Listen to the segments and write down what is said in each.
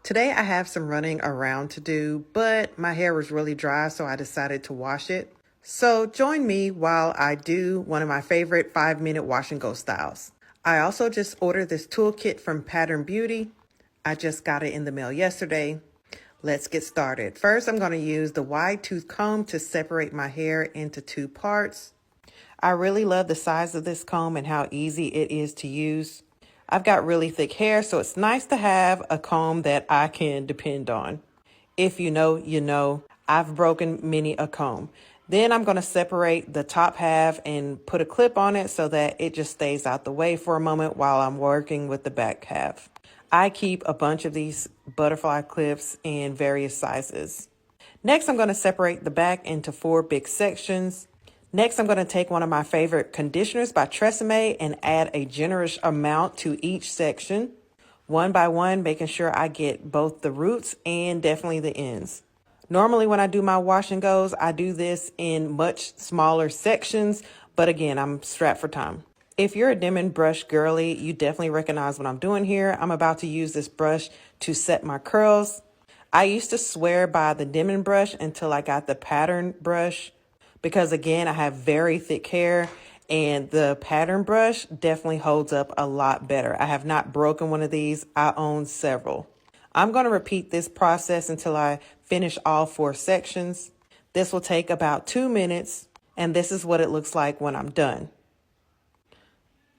Today I have some running around to do, but my hair was really dry, so I decided to wash it. So join me while I do one of my favorite 5-minute wash and go styles. I also just ordered this toolkit from Pattern Beauty. I just got it in the mail yesterday. Let's get started. First, I'm going to use the wide tooth comb to separate my hair into two parts. I really love the size of this comb and how easy it is to use. I've got really thick hair, so it's nice to have a comb that I can depend on. If you know, you know. I've broken many a comb. Then I'm going to separate the top half and put a clip on it so that it just stays out the way for a moment while I'm working with the back half. I keep a bunch of these butterfly clips in various sizes. Next, I'm going to separate the back into 4 big sections. Next, I'm going to take one of my favorite conditioners by Tresemme and add a generous amount to each section, one by one, making sure I get both the roots and definitely the ends. Normally, when I do my wash and goes, I do this in much smaller sections, but again, I'm strapped for time. If you're a Denman brush girly, you definitely recognize what I'm doing here. I'm about to use this brush to set my curls. I used to swear by the Denman brush until I got the pattern brush, because again, I have very thick hair and the pattern brush definitely holds up a lot better. I have not broken one of these. I own several. I'm going to repeat this process until I finish all 4 sections. This will take about 2 minutes, and this is what it looks like when I'm done.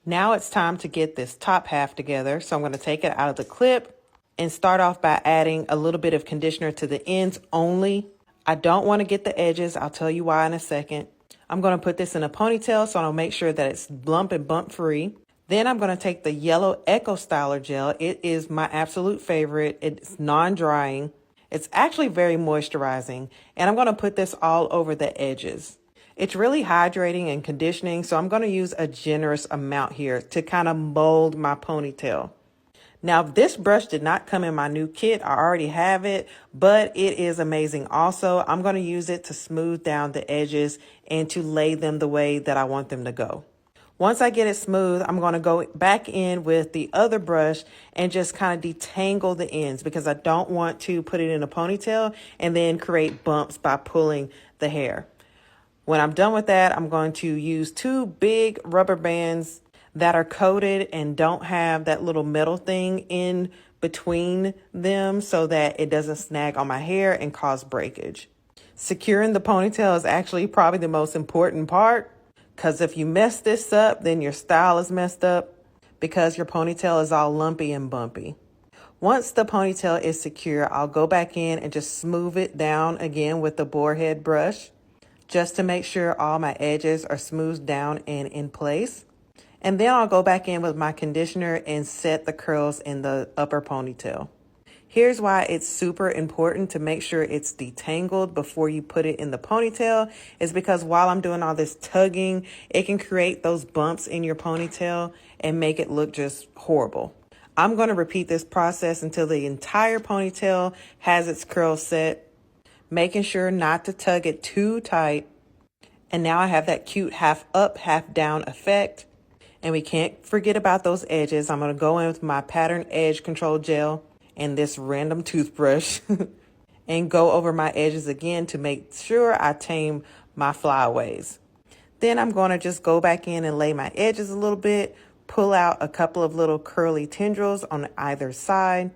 Now it's time to get this top half together. So I'm going to take it out of the clip and start off by adding a little bit of conditioner to the ends only. I don't want to get the edges. I'll tell you why in a second. I'm going to put this in a ponytail, so I'll make sure that it's lump and bump free. Then I'm going to take the yellow Echo Styler gel. It is my absolute favorite. It's non-drying. It's actually very moisturizing. And I'm going to put this all over the edges. It's really hydrating and conditioning, so I'm going to use a generous amount here to kind of mold my ponytail. Now, this brush did not come in my new kit. I already have it, but it is amazing. Also, I'm going to use it to smooth down the edges and to lay them the way that I want them to go. Once I get it smooth, I'm going to go back in with the other brush and just kind of detangle the ends because I don't want to put it in a ponytail and then create bumps by pulling the hair. When I'm done with that, I'm going to use 2 big rubber bands that are coated and don't have that little metal thing in between them so that it doesn't snag on my hair and cause breakage. Securing the ponytail is actually probably the most important part, because if you mess this up, then your style is messed up because your ponytail is all lumpy and bumpy. Once the ponytail is secure, I'll go back in and just smooth it down again with the boar head brush just to make sure all my edges are smoothed down and in place. And then I'll go back in with my conditioner and set the curls in the upper ponytail. Here's why it's super important to make sure it's detangled before you put it in the ponytail, is because while I'm doing all this tugging, it can create those bumps in your ponytail and make it look just horrible. I'm going to repeat this process until the entire ponytail has its curls set, making sure not to tug it too tight. And now I have that cute half up, half down effect. And we can't forget about those edges. I'm going to go in with my pattern edge control gel and this random toothbrush and go over my edges again to make sure I tame my flyaways. Then I'm going to just go back in and lay my edges a little bit, pull out a couple of little curly tendrils on either side.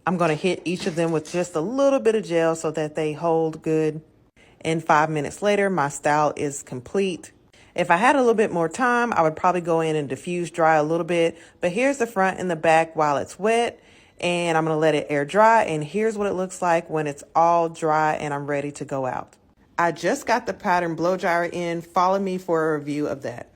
I'm going to hit each of them with just a little bit of gel so that they hold good. And 5 minutes later, my style is complete. If I had a little bit more time, I would probably go in and diffuse dry a little bit. But here's the front and the back while it's wet. And I'm going to let it air dry. And here's what it looks like when it's all dry and I'm ready to go out. I just got the pattern blow dryer in. Follow me for a review of that.